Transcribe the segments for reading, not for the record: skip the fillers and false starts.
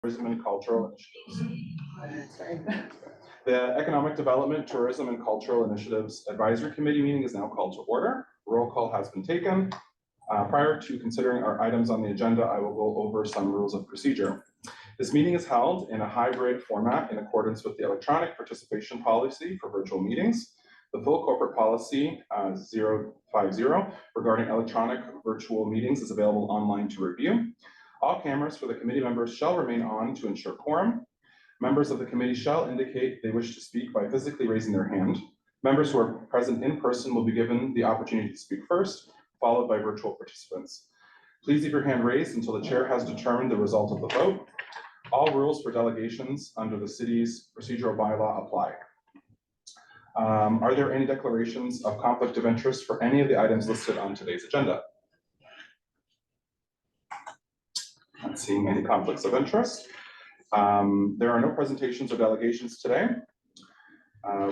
tourism and cultural initiatives. The Economic Development, Tourism and Cultural Initiatives Advisory Committee meeting is now called to order. Roll call has been taken. Prior to considering our items on the agenda, I will go over some rules of procedure. This meeting is held in a hybrid format in accordance with the electronic participation policy for virtual meetings. The full corporate policy 050 regarding electronic virtual meetings is available online to review. All cameras for the committee members shall remain on to ensure quorum. Members of the committee shall indicate they wish to speak by physically raising their hand. Members who are present in person will be given the opportunity to speak first, followed by virtual participants. Please leave your hand raised until the chair has determined the result of the vote. All rules for delegations under the city's procedural bylaw apply. Are there any declarations of conflict of interest for any of the items listed on today's agenda? Not seeing any conflicts of interest. There are no presentations or delegations today.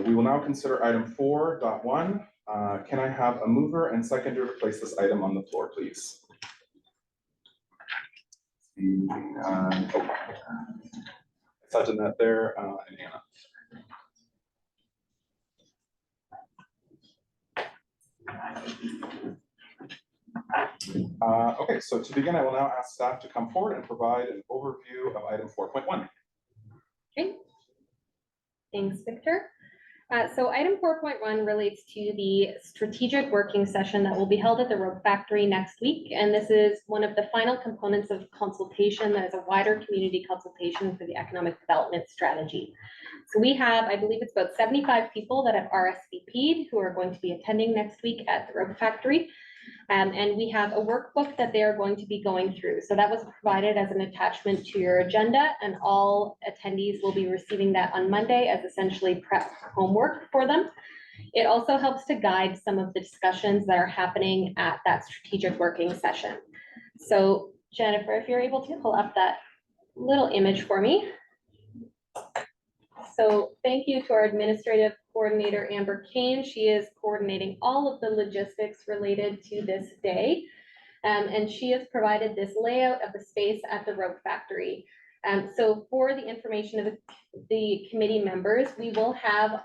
We will now consider item 4.1. Can I have a mover and seconder to place this item on the floor, please? Sajjanat there and Anna. Okay, so to begin, I will now ask staff to come forward and provide an overview of item 4.1. Okay, thanks, Victor. So item 4.1 relates to the strategic working session that will be held at the Rope Factory next week. And this is one of the final components of consultation that is a wider community consultation for the economic development strategy. So we have, I believe it's about 75 people that have RSVP'd who are going to be attending next week at the Rope Factory. And we have a workbook that they are going to be going through. So that was provided as an attachment to your agenda, and all attendees will be receiving that on Monday as essentially prep homework for them. It also helps to guide some of the discussions that are happening at that strategic working session. So Jennifer, if you're able to pull up that little image for me. So thank you to our administrative coordinator, Amber Kane. She is coordinating all of the logistics related to this day. And she has provided this layout of the space at the Rope Factory. So for the information of the committee members, we will have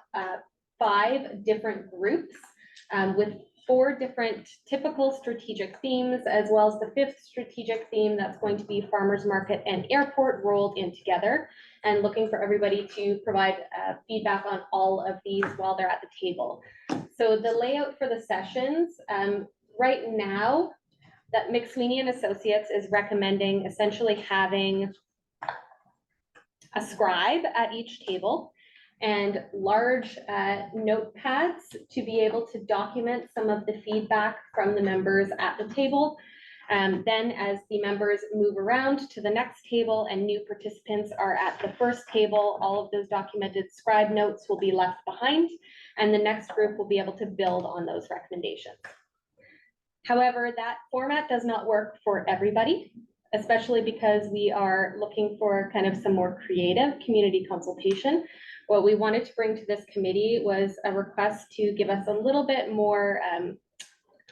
5 different groups with 4 different typical strategic themes, as well as the 5th strategic theme that's going to be farmers market and airport rolled in together, and looking for everybody to provide feedback on all of these while they're at the table. So the layout for the sessions, right now, that McSweeney and Associates is recommending essentially having a scribe at each table and large notepads to be able to document some of the feedback from the members at the table. Then as the members move around to the next table and new participants are at the first table, all of those documented scribe notes will be left behind, and the next group will be able to build on those recommendations. However, that format does not work for everybody, especially because we are looking for kind of some more creative community consultation. What we wanted to bring to this committee was a request to give us a little bit more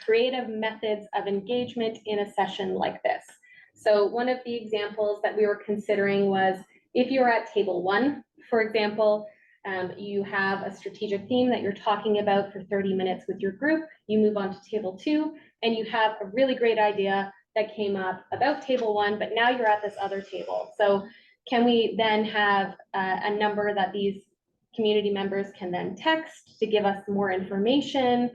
creative methods of engagement in a session like this. So one of the examples that we were considering was if you're at table 1, for example, you have a strategic theme that you're talking about for 30 minutes with your group, you move on to table 2, and you have a really great idea that came up about table 1, but now you're at this other table. So can we then have a number that these community members can then text to give us more information?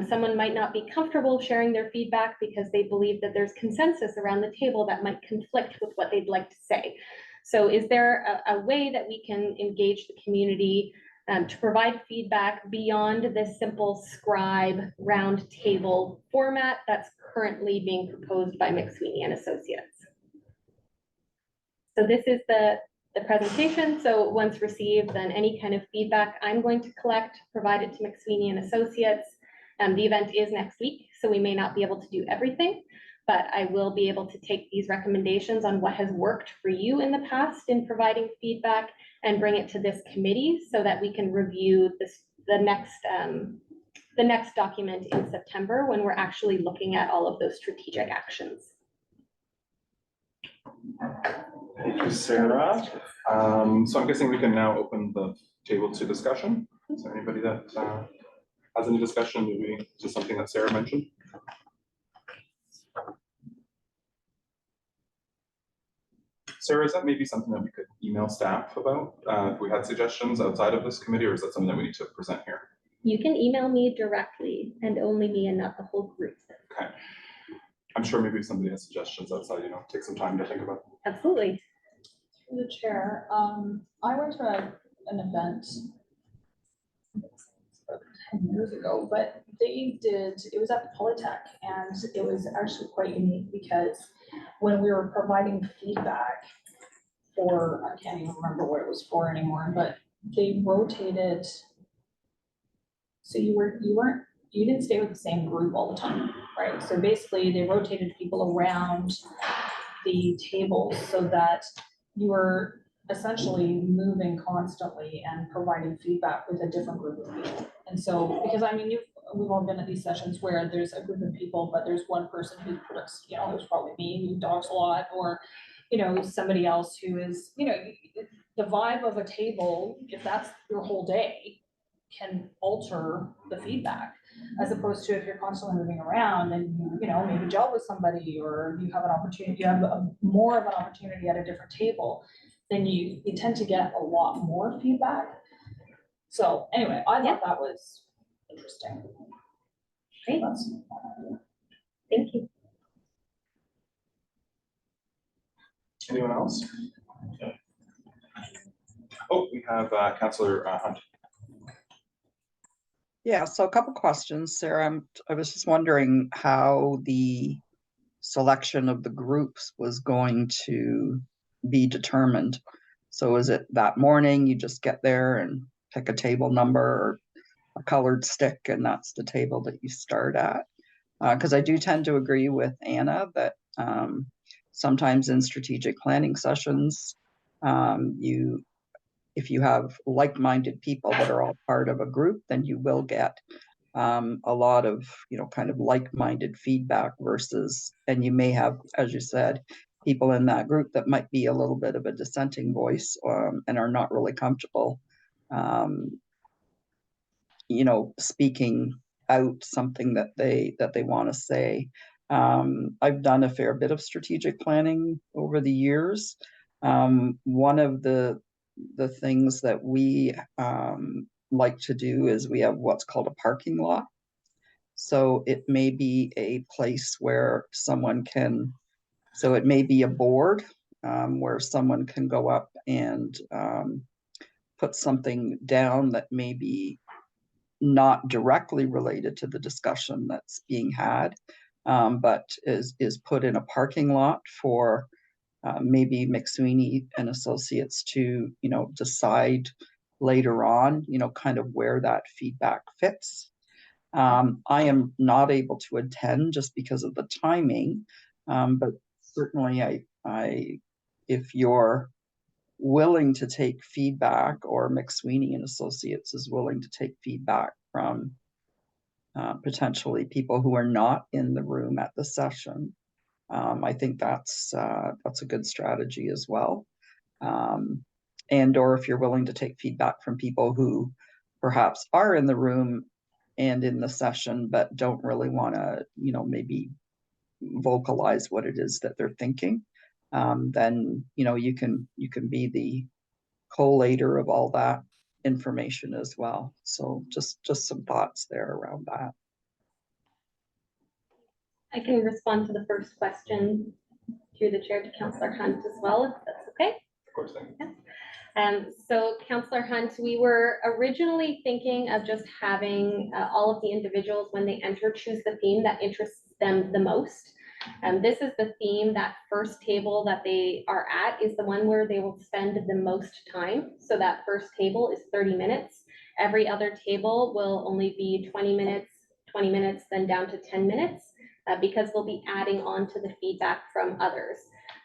Someone might not be comfortable sharing their feedback because they believe that there's consensus around the table that might conflict with what they'd like to say. So is there a way that we can engage the community to provide feedback beyond this simple scribe round table format that's currently being proposed by McSweeney and Associates? So this is the presentation. So once received, then any kind of feedback I'm going to collect, provide it to McSweeney and Associates. The event is next week, so we may not be able to do everything, but I will be able to take these recommendations on what has worked for you in the past in providing feedback and bring it to this committee so that we can review the next document in September when we're actually looking at all of those strategic actions. Thank you, Sarah. So I'm guessing we can now open the table to discussion. Is there anybody that has any discussion, maybe just something that Sarah mentioned? Sarah, is that maybe something that we could email staff about if we had suggestions outside of this committee, or is that something that we need to present here? You can email me directly and only me and not the whole group. Okay. I'm sure maybe if somebody has suggestions outside, take some time to think about. Absolutely. Through the chair, I went to an event 10 years ago, but it was at the Polytech, and it was actually quite unique because when we were providing feedback for, I can't even remember what it was for anymore, but they rotated. So you didn't stay with the same group all the time, right? So basically they rotated people around the tables so that you were essentially moving constantly and providing feedback with a different group of people. And so, because I mean, we've all been at these sessions where there's a group of people, but there's one person who products, there's probably me who talks a lot, or, somebody else who is, the vibe of a table, if that's your whole day, can alter the feedback, as opposed to if you're constantly moving around and maybe gel with somebody, or you have an opportunity, you have more of an opportunity at a different table, then you tend to get a lot more feedback. So anyway, I thought that was interesting. Great. Thank you. Anyone else? Oh, we have Councillor Hunt. Yeah, so a couple questions, Sarah. I was just wondering how the selection of the groups was going to be determined. So is it that morning you just get there and pick a table number or a colored stick, and that's the table that you start at? Because I do tend to agree with Anna that sometimes in strategic planning sessions, if you have like-minded people that are all part of a group, then you will get a lot of, kind of like-minded feedback versus, and you may have, as you said, people in that group that might be a little bit of a dissenting voice and are not really comfortable, speaking out something that they want to say. I've done a fair bit of strategic planning over the years. One of the things that we like to do is we have what's called a parking lot. So it may be a place where someone can, so it may be a board where someone can go up and put something down that may be not directly related to the discussion that's being had, but is put in a parking lot for maybe McSweeney and Associates to, decide later on, kind of where that feedback fits. I am not able to attend just because of the timing, but certainly if you're willing to take feedback, or McSweeney and Associates is willing to take feedback from potentially people who are not in the room at the session, I think that's a good strategy as well. Or if you're willing to take feedback from people who perhaps are in the room and in the session, but don't really want to, maybe vocalize what it is that they're thinking, then, you can be the collator of all that information as well. So just some thoughts there around that. I can respond to the first question through the chair to Councillor Hunt as well, if that's okay. Of course, thank you. So Councillor Hunt, we were originally thinking of just having all of the individuals, when they enter, choose the theme that interests them the most. This is the theme. That first table that they are at is the one where they will spend the most time. So that first table is 30 minutes. Every other table will only be 20 minutes, then down to 10 minutes, because we'll be adding on to the feedback from others.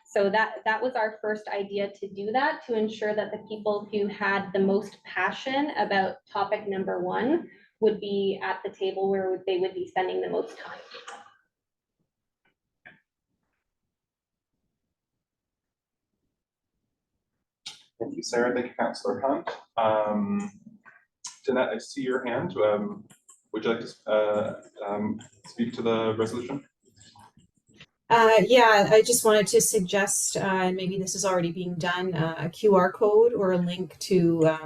So that was our first idea, to do that, to ensure that the people who had the most passion about topic number one would be at the table where they would be spending the most time. Thank you, Sarah. Thank you, Councillor Hunt. Danette, I see your hand. Would you like to speak to the resolution? Yeah, I just wanted to suggest, and maybe this is already being done, a QR code or a link to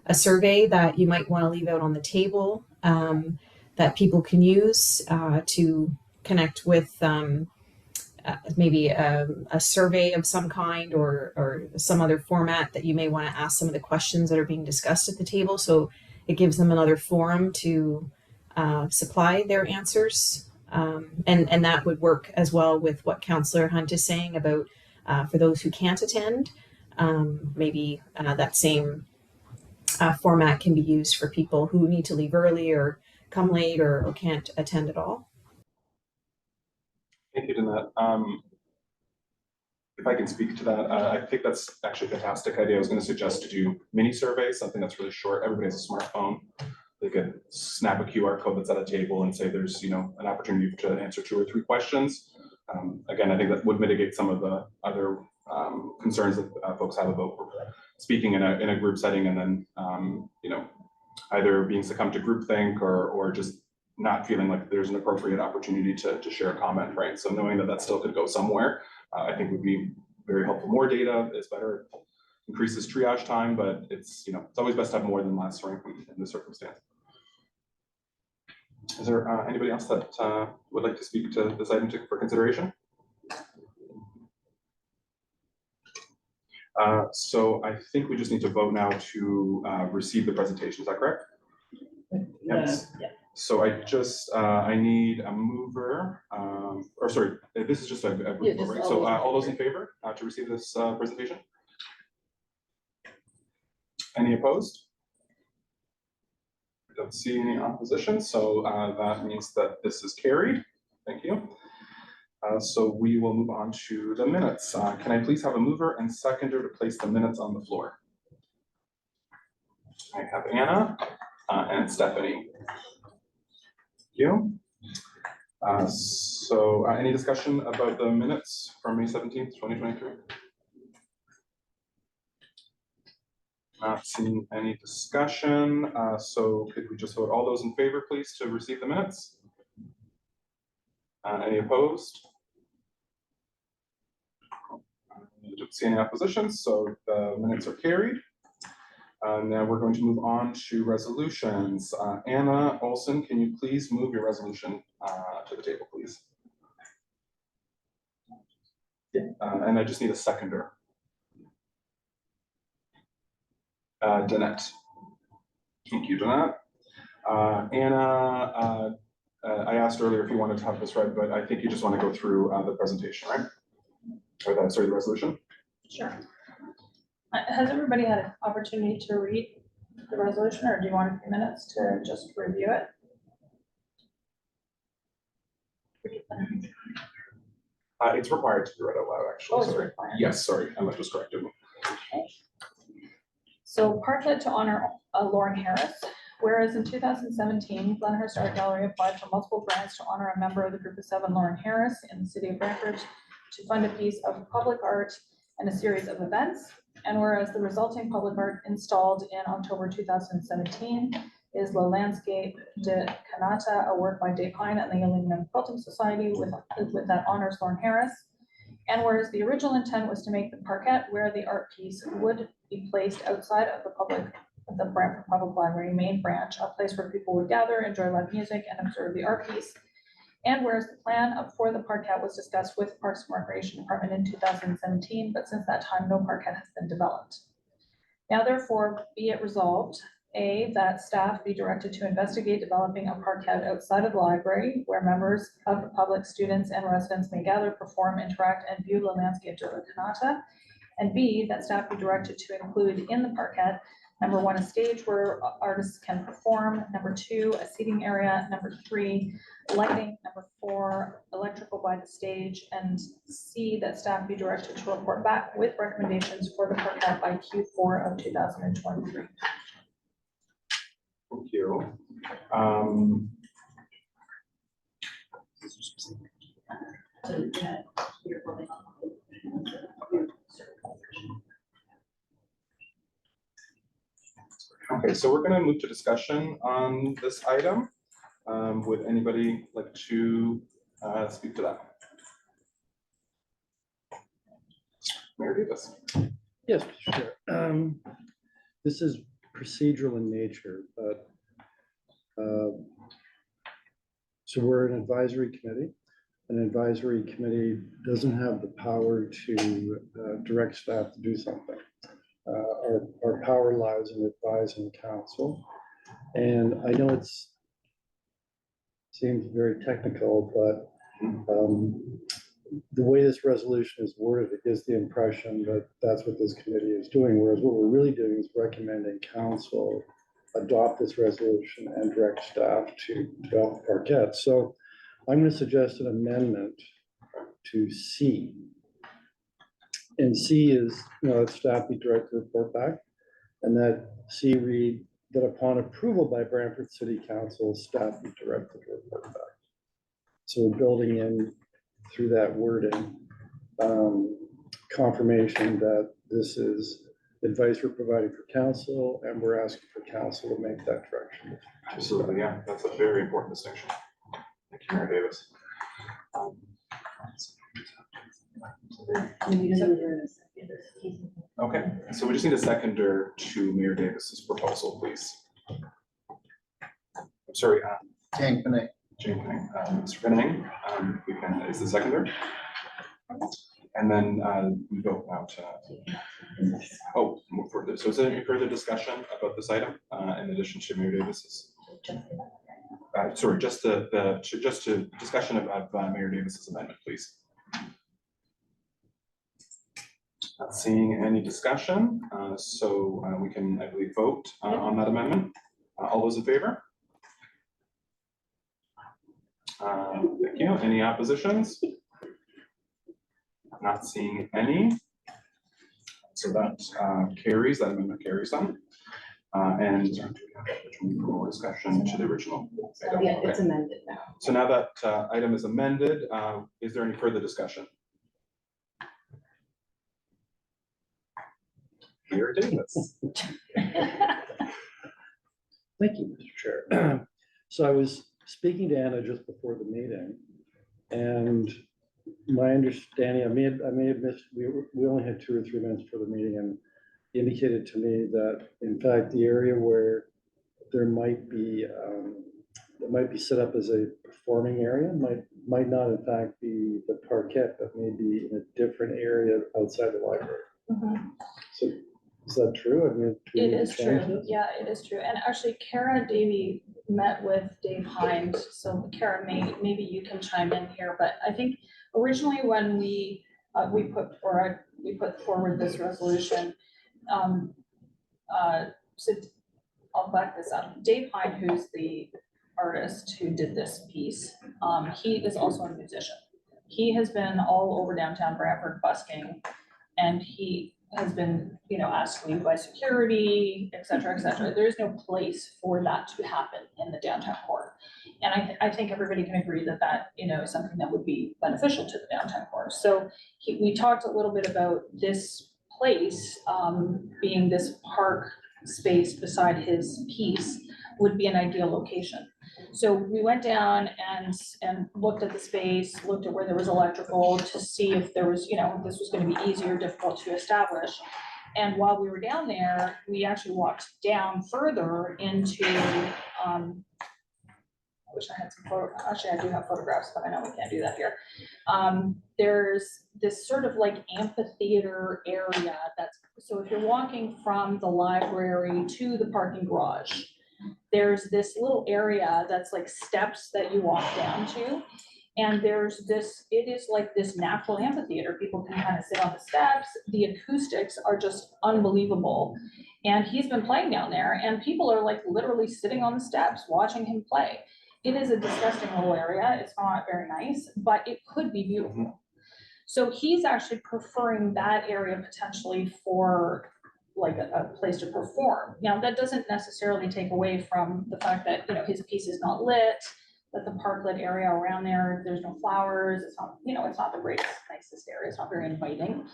a survey that you might want to leave out on the table that people can use to connect with maybe a survey of some kind or some other format that you may want to ask some of the questions that are being discussed at the table. So it gives them another forum to supply their answers. And that would work as well with what Councillor Hunt is saying about for those who can't attend, maybe that same format can be used for people who need to leave early or come late or can't attend at all. Thank you, Danette. If I can speak to that, I think that's actually a fantastic idea. I was going to suggest to do mini surveys, something that's really short. Everybody has a smartphone. They could snap a QR code that's at a table and say there's, an opportunity to answer 2 or 3 questions. Again, I think that would mitigate some of the other concerns that folks have about speaking in a group setting and then, either being succumbed to groupthink or just not feeling like there's an appropriate opportunity to share a comment, right? So knowing that that still could go somewhere, I think would be very helpful. More data is better, increases triage time, but it's, it's always best to have more than less, right, in this circumstance. Is there anybody else that would like to speak to this item for consideration? So I think we just need to vote now to receive the presentation. Is that correct? Yes. Yeah. So I need a mover, or sorry, this is just a group vote, right? So all those in favor to receive this presentation? Any opposed? I don't see any opposition, so that means that this is carried. Thank you. So we will move on to the minutes. Can I please have a mover and seconder to place the minutes on the floor? I have Anna and Stephanie. Thank you. So any discussion about the minutes from May 17th, 2023? Not seeing any discussion. So could we just vote all those in favor, please, to receive the minutes? Any opposed? I don't see any opposition, so the minutes are carried. Now we're going to move on to resolutions. Anna Olson, can you please move your resolution to the table, please? And I just need a seconder. Danette. Thank you, Danette. Anna, I asked earlier if you wanted to have this read, but I think you just want to go through the presentation, right? Or the resolution? Sure. Has everybody had an opportunity to read the resolution, or do you want a few minutes to just review it? It's required to be read out loud, actually. Oh, it's Sorry. required. Yes, sorry, I just corrected. Okay. So Parklet to honor Lauren Harris. Whereas in 2017, Glenhurst Art Gallery applied for multiple grants to honor a member of the Group of 7, Lauren Harris, in the city of Brantford to fund a piece of public art and a series of events. And whereas the resulting public art installed in October 2017 is La Landscape de Canata, a work by Dave Hine and the Aluminum Quilting Society with that honors Lauren Harris. And whereas the original intent was to make the parquet where the art piece would be placed outside of the Brantford Public Library main branch, a place where people would gather, enjoy live music, and observe the art piece. And whereas the plan for the parquet was discussed with Parks and Recreation Department in 2017, but since that time, no parquet has been developed. Now therefore, be it resolved, A, that staff be directed to investigate developing a parquet outside of the library where members of the public, students, and residents may gather, perform, interact, and view the landscape de la Canata. And B, that staff be directed to include in the parquet, number 1, a stage where artists can perform, number 2, a seating area, number 3, lighting, number 4, electrical by the stage, and C, that staff be directed to report back with recommendations for the parquet by Q4 of 2023. Thank you. Okay, so we're gonna move to discussion on this item. Would anybody like to speak to that? Mayor Davis. Yes, sure. This is procedural in nature, but so we're an advisory committee. An advisory committee doesn't have the power to direct staff to do something. Our power lies in advising council. And I know seems very technical, but the way this resolution is worded, it gives the impression that that's what this committee is doing, whereas what we're really doing is recommending council adopt this resolution and direct staff to develop Parkette. So I'm going to suggest an amendment to C. And C is, that staff be directed to report back, and that C read that upon approval by Brantford City Council, staff be directed to report back. So we're building in through that wording, confirmation that this is advice we're providing for council, and we're asking for council to make that direction. Absolutely, yeah, that's a very important distinction. Thank you, Mayor Davis. Okay, so we just need a seconder to Mayor Davis's proposal, please. I'm sorry, Jane Benet. Jane Penning, Mr. Penning, we can, is the seconder? And then we go out move further. So is there any further discussion about this item in addition to Mayor Davis's? Sorry, just to discussion of Mayor Davis's amendment, please. Not seeing any discussion, so we can, I believe, vote on that amendment. All those in favor? Thank you. Any oppositions? Not seeing any. So that carries, that amendment carries on. And more discussion to the original item. Yeah, it's Okay. amended now. So now that item is amended, is there any further discussion? Mayor Davis. Thank you, Mr. Chair. So I was speaking to Anna just before the meeting, and my understanding, I may have missed, we only had 2 or 3 minutes for the meeting, and indicated to me that in fact the area where there might be set up as a performing area might not in fact be the Parkette, but maybe in a different area outside the library. So is that true? I mean, do we It need to is change true. this? Yeah, it is true. And actually Kara Davey met with Dave Hind. So Kara, maybe you can chime in here, but I think originally when we put forward this resolution, so I'll back this up. Dave Hind, who's the artist who did this piece, he is also a musician. He has been all over downtown Brantford busking, and he has been, asked to leave by security, et cetera, et cetera. There's no place for that to happen in the downtown core. And I think everybody can agree that is something that would be beneficial to the downtown core. So we talked a little bit about this place being this park space beside his piece would be an ideal location. So we went down and looked at the space, looked at where there was electrical to see if there was, if this was going to be easy or difficult to establish. And while we were down there, we actually walked down further into, I wish I had actually I do have photographs, but I know we can't do that here. There's this sort of like amphitheater area so if you're walking from the library to the parking garage, there's this little area that's like steps that you walk down to. And it is like this natural amphitheater. People can kind of sit on the steps. The acoustics are just unbelievable. And he's been playing down there, and people are like literally sitting on the steps watching him play. It is a disgusting little area. It's not very nice, but it could be beautiful. So he's actually preferring that area potentially for like a place to perform. Now, that doesn't necessarily take away from the fact that, his piece is not lit, that the parklet area around there, there's no flowers, it's not, it's not the greatest, nicest area, it's not very inviting.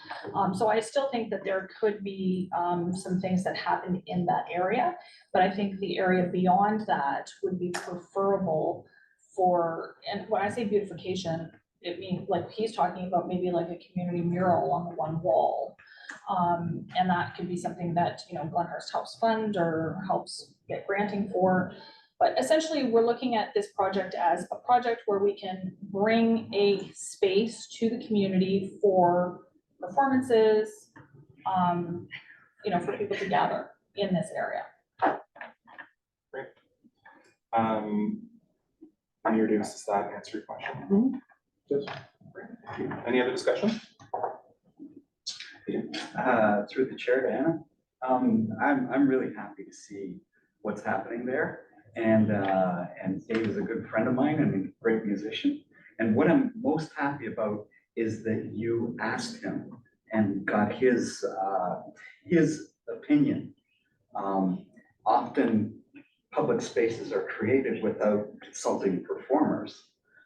So I still think that there could be, some things that happen in that area, but I think the area beyond that would be preferable for, and when I say beautification, it means, like, he's talking about maybe like a community mural on the one wall. And that could be something that, Glenhurst helps fund or helps get granting for. But essentially, we're looking at this project as a project where we can bring a space to the community for performances, for people to gather in this area. Introduce, does that answer your question? Yes. Any other discussion? Through the chair, Diana, I'm really happy to see what's happening there. And Dave is a good friend of mine and a great musician. And what I'm most happy about is that you asked him and got his opinion. Often public spaces are created without consulting performers.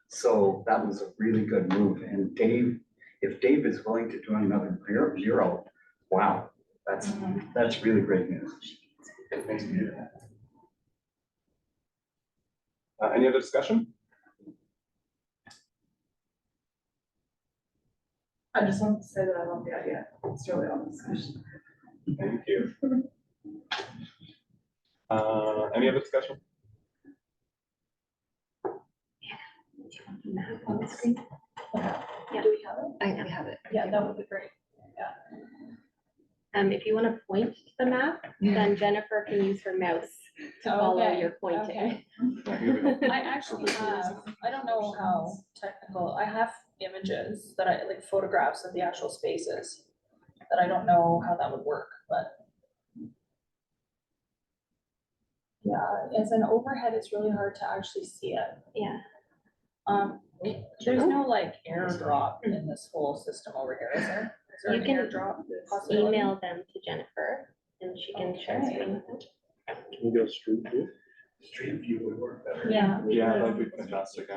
So that was a really good move. And Dave, if Dave is willing to do another mural, wow, that's really great news. Thanks for hearing that. Any other discussion? I just want to say that I love the idea. It's really awesome discussion. Thank you. Any other discussion? On the screen. Do we have it? I have it. Yeah, that would be great. If you want to point to the map, then Jennifer can use her mouse to follow Okay, your pointing. okay. I actually have, I don't know how technical, I have images that I, like photographs of the actual spaces that I don't know how that would work, but. Yeah, as an overhead, it's really hard to actually see it. Yeah. There's no like airdrop in this whole system over here, is there? Is there You an can airdrop possibility? Email them to Jennifer and she can share Okay. screen with them. Can we go street view? Street view would work better. Yeah. Yeah, that'd be fantastic.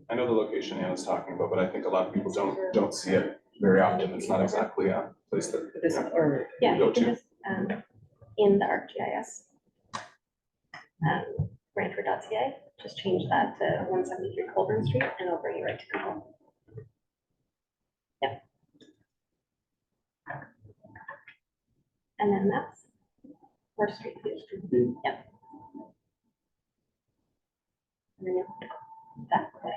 I know the location Anna's talking about, but I think a lot of people don't see it very often. It's not exactly a place that. This, or Yeah, Go you can to. just, in the ArcGIS. Brantford.ca, just change that to 173 Colburn Street and it'll bring you right to Google. Yep. And then that's or street view. Yep. And then you'll that way.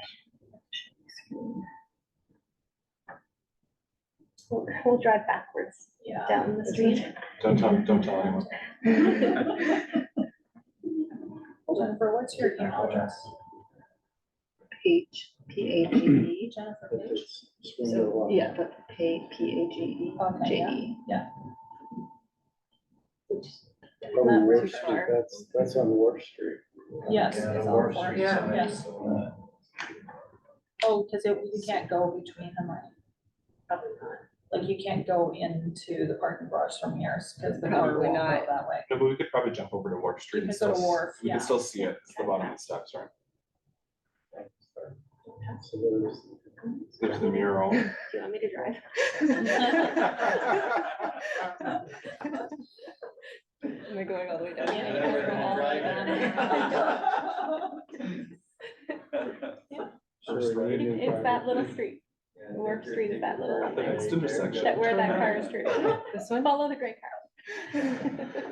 We'll drive backwards Yeah. down the street. Don't tell anyone. Jennifer, what's your email address? Page, P-A-G-E. Jennifer Page? So, yeah, but P-A-G-E. Okay, yeah. J-E. Probably Not Wharf too Street, far. that's on Wharf Street. Yes, Yeah, it's the all Wharf for, Street's yeah, on yes. it, so, Oh, because you can't go between them, right? Probably not. Like you can't go into the parking garage from here, because the car Probably won't go not. that way. No, but we could probably jump over to Wharf Street. You and could go to still- Wharf, We yeah. can still see it. It's the bottom of the steps, right? So there's, There's the mural. Do you want me to drive? Am I going all the way down? Yeah, you gotta go all the way down. First, right? It's that little street. Wharf Street is that little At the next intersection. that where that car is turning. This one? Follow the gray car. We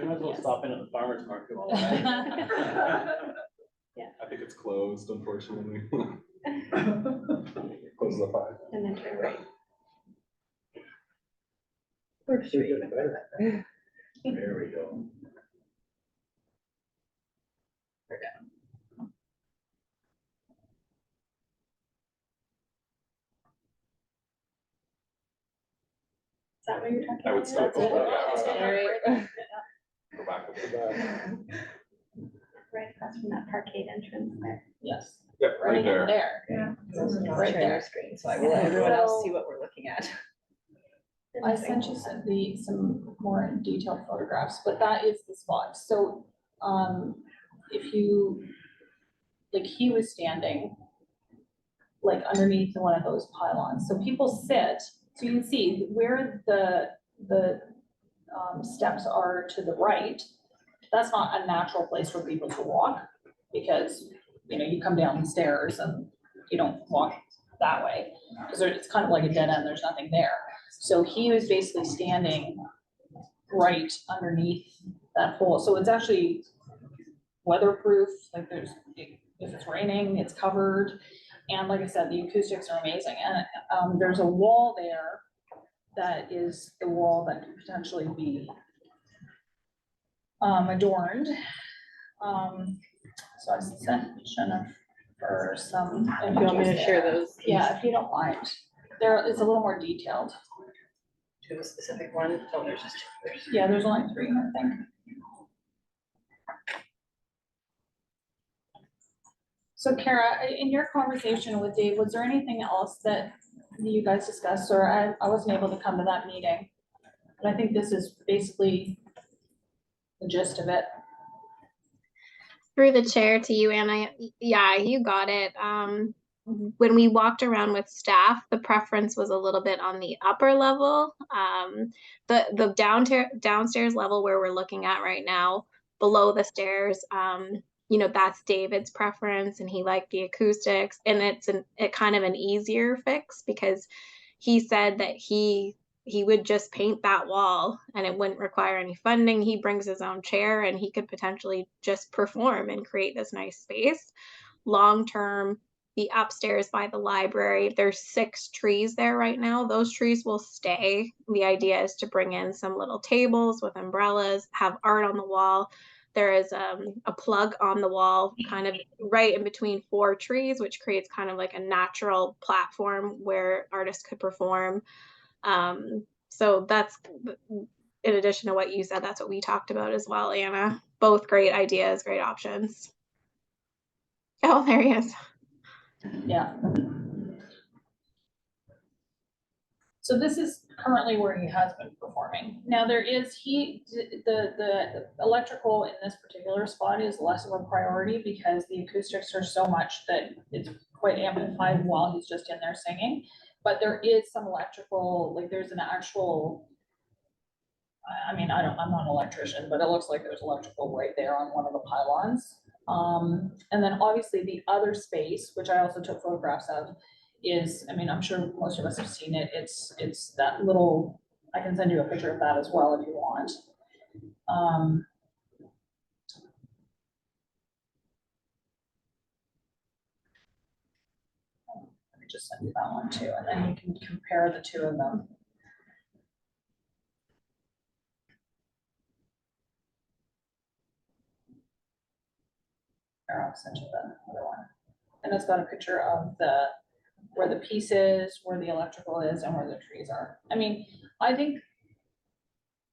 might as well stop in at the farmer's market. while we're at it. I think it's closed, unfortunately. Closes at 5. And then turn right. Wharf should get better. There we go. Is that what you're talking about? I would still go That's for it? that. I would still Alright. go back a bit. Right across from that parkade entrance there. Yes, Yep, right there. there. Yeah. Right Share our there. screen, so I will let everyone else So- see what we're looking at. I sent you some more detailed photographs, but that is the spot. So, if you like he was standing like underneath one of those pylons. So people sit, so you can see where the steps are to the right. That's not a natural place for people to walk because, you know, you come down the stairs and you don't walk that way because it's kind of like a dead end. There's nothing there. So he was basically standing right underneath that hole. So it's actually weatherproof, like if it's raining, it's covered. And like I said, the acoustics are amazing. And there's a wall there that is the wall that could potentially be adorned. So I sent Jennifer some. If you want me to images share there. those. Yeah, if you don't mind. There, it's a little more detailed. Do you have a specific one? Oh, there's just two. Yeah, there's only 3, I think. So Kara, in your conversation with Dave, was there anything else that you guys discussed, or I wasn't able to come to that meeting? But I think this is basically the gist of it. Through the chair to you, Anna. Yeah, you got it. When we walked around with staff, the preference was a little bit on the upper level. The downstairs level where we're looking at right now, below the stairs, you know, that's David's preference, and he liked the acoustics, and it's kind of an easier fix because he said that he would just paint that wall and it wouldn't require any funding. He brings his own chair and he could potentially just perform and create this nice space. Long term, the upstairs by the library, there's 6 trees there right now. Those trees will stay. The idea is to bring in some little tables with umbrellas, have art on the wall. There is a plug on the wall kind of right in between 4 trees, which creates kind of like a natural platform where artists could perform. So that's, in addition to what you said, that's what we talked about as well, Anna. Both great ideas, great options. Oh, there he is. Yeah. So this is currently where he has been performing. Now there is, the electrical in this particular spot is less of a priority because the acoustics are so much that it's quite amplified while he's just in there singing. But there is some electrical, like there's an actual, I mean, I'm not an electrician, but it looks like there's electrical right there on one of the pylons. And then obviously the other space, which I also took photographs of, is, I mean, I'm sure most of us have seen it. It's that little, I can send you a picture of that as well if you want. Let me just send you that one too, and then you can compare the 2 of them. I'll send you the other one. And it's got a picture of where the piece is, where the electrical is, and where the trees are. I mean, I think,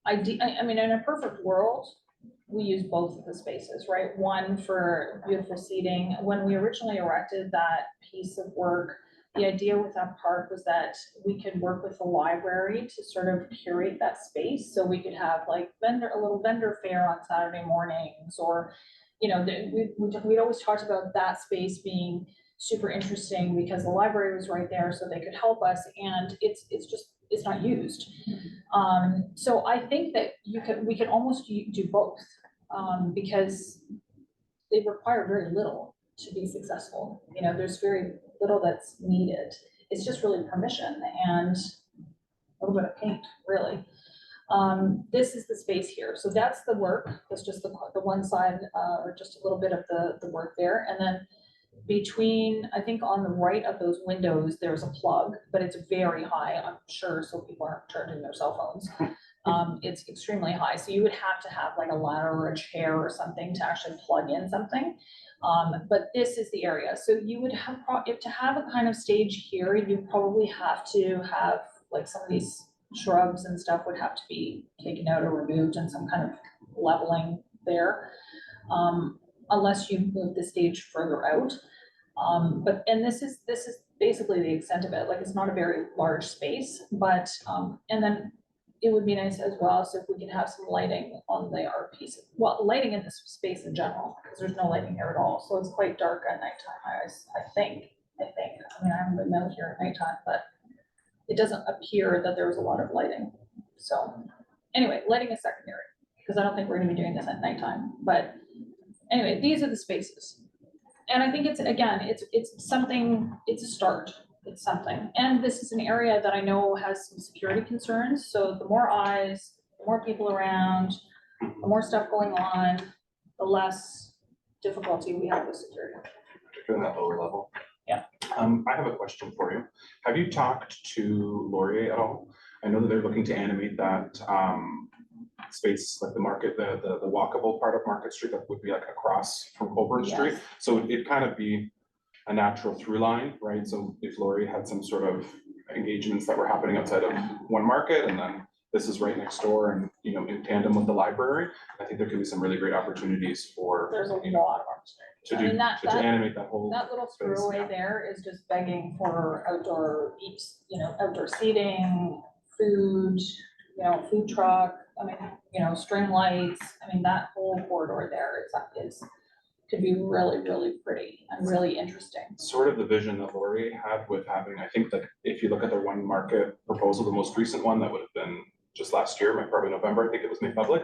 I mean, in a perfect world, we use both of the spaces, right? One for beautiful seating. When we originally erected that piece of work, the idea with that park was that we could work with the library to sort of curate that space. So we could have like a little vendor fair on Saturday mornings, or, you know, we'd always talked about that space being super interesting because the library was right there so they could help us, and it's not used. So I think that we could almost do both, because they require very little to be successful. You know, there's very little that's needed. It's just really permission and a little bit of paint, really. This is the space here. So that's the work. That's just the one side, or just a little bit of the work there. And then between, I think on the right of those windows, there's a plug, but it's very high, I'm sure, so people aren't charging their cell phones. It's extremely high. So you would have to have like a ladder or a chair or something to actually plug in something. But this is the area. So you would have, if to have a kind of stage here, you probably have to have like some of these shrubs and stuff would have to be taken out or removed and some kind of leveling there. Unless you move the stage further out. And this is basically the extent of it. Like, it's not a very large space, but, and then it would be nice as well, so if we can have some lighting on the art piece, well, lighting in this space in general, because there's no lighting here at all, so it's quite dark at nighttime, I think, I mean, I haven't been out here at nighttime, but it doesn't appear that there was a lot of lighting, so, anyway, lighting is secondary, because I don't think we're gonna be doing this at nighttime, but anyway, these are the spaces. And I think it's, again, it's something, it's a start, it's something. And this is an area that I know has some security concerns, so the more eyes, the more people around, the more stuff going on, the less difficulty we have with security. Particularly at that lower level. Yeah. I have a question for you. Have you talked to Laurier at all? I know that they're looking to animate that space, like the market, the walkable part of Market Street that would be like across from Colburn Street. Yes. So it'd kind of be a natural through line, right? So if Laurier had some sort of engagements that were happening outside of one market, and then this is right next door and, you know, in tandem with the library, I think there could be some really great opportunities for, There's a you know, lot of opportunity. to I mean, that- to animate that whole. That little space, throughaway yeah. there is just begging for outdoor eats, outdoor seating, food, food truck, I mean, string lights. I mean, that whole corridor there could be really, really pretty and really interesting. Sort of the vision that Laurier had with having, I think that if you look at their one market proposal, the most recent one that would have been just last year, probably November, I think it was made public.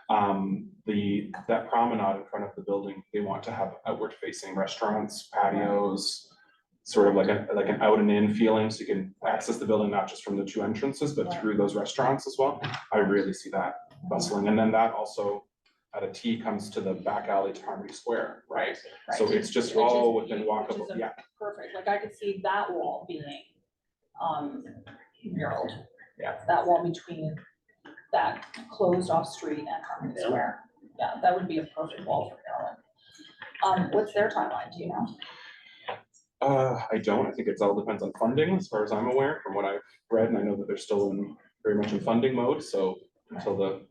That promenade in front of the building, they want to have outward facing restaurants, patios, sort of like an out and in feeling, so you can access the building not just from the two entrances, but through those restaurants as well. I really see that bustling, and then that also at a T comes to the back alley to Harmony Square, right? So it's just Which is- all within which walkable, is a- yeah. Perfect, like I could see that wall being, muraled. Yeah. That wall between that closed off street and Harmony Yeah. Square. Yeah, that would be a perfect wall for Maryland. What's their timeline, do you know? I don't, I think it all depends on funding, as far as I'm aware, from what I've read, and I know that they're still very much in funding mode, so until the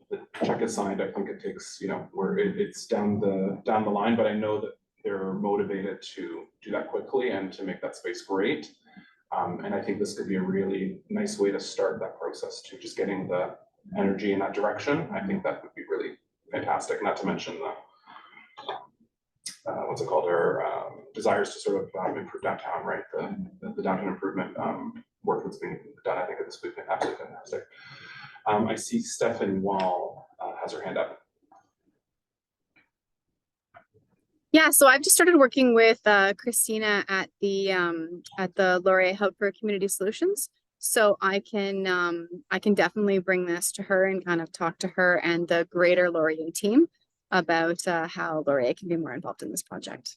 check is signed, I think it takes, where it's down the line, but I know that they're motivated to do that quickly and to make that space great. And I think this could be a really nice way to start that process, to just getting the energy in that direction. I think that would be really fantastic, not to mention the what's it called, our desires to sort of improve downtown, right? The downtown improvement work that's being done, I think this would be absolutely fantastic. I see Stephanie Wall has her hand up. Yeah, so I've just started working with Christina at the Laurier Hub for Community Solutions. So I can definitely bring this to her and kind of talk to her and the greater Laurier team about how Laurier can be more involved in this project.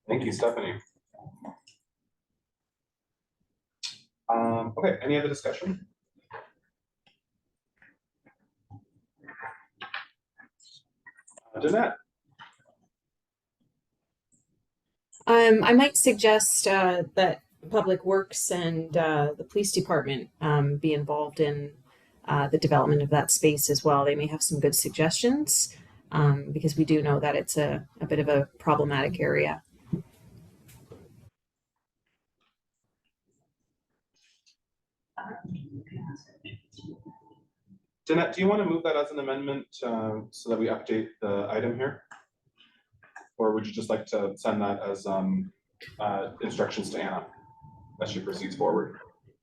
Thank you, Stephanie. Okay, any other discussion? Jeanette. I might suggest that Public Works and the police department be involved in the development of that space as well. They may have some good suggestions because we do know that it's a bit of a problematic area. Jeanette, do you want to move that as an amendment so that we update the item here? Or would you just like to send that as instructions to Anna as she proceeds forward?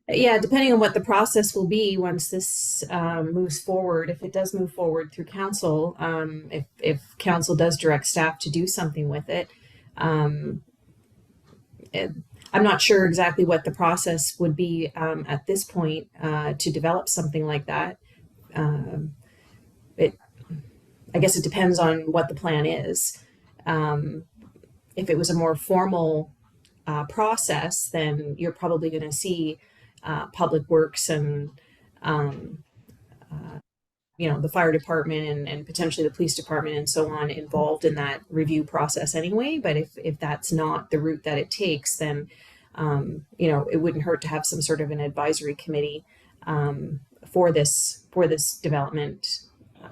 Yeah, depending on what the process will be once this moves forward, if it does move forward through council, if council does direct staff to do something with it, I'm not sure exactly what the process would be at this point to develop something like that. I guess it depends on what the plan is. If it was a more formal process, then you're probably going to see Public Works and the fire department and potentially the police department and so on involved in that review process anyway. But if that's not the route that it takes, then it wouldn't hurt to have some sort of an advisory committee for this development,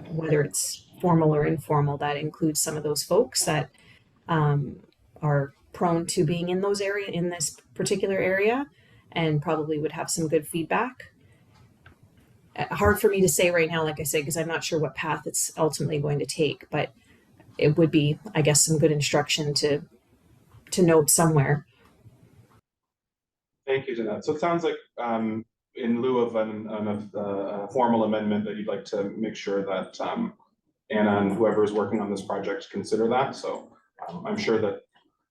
whether it's formal or informal, that includes some of those folks that are prone to being in this particular area and probably would have some good feedback. hard for me to say right now, like I said, because I'm not sure what path it's ultimately going to take, but it would be, I guess, some good instruction to note somewhere. Thank you, Jeanette. So it sounds like in lieu of a formal amendment that you'd like to make sure that Anna and whoever is working on this project consider that. So I'm sure that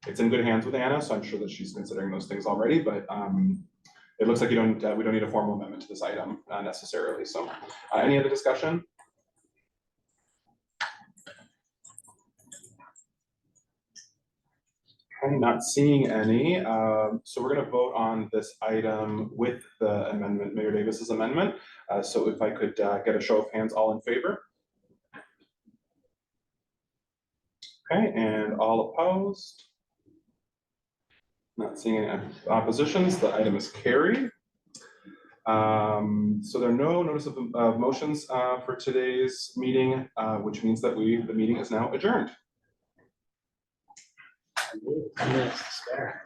it's in good hands with Anna, so I'm sure that she's considering those things already, but it looks like we don't need a formal amendment to this item necessarily. So any other discussion? Okay, not seeing any. So we're going to vote on this item with the amendment, Mayor Davis's amendment. So if I could get a show of hands, all in favor? Okay, and all opposed? Not seeing any oppositions, the item is carried. So there are no notice of motions for today's meeting, which means that the meeting is now adjourned. Minutes to spare.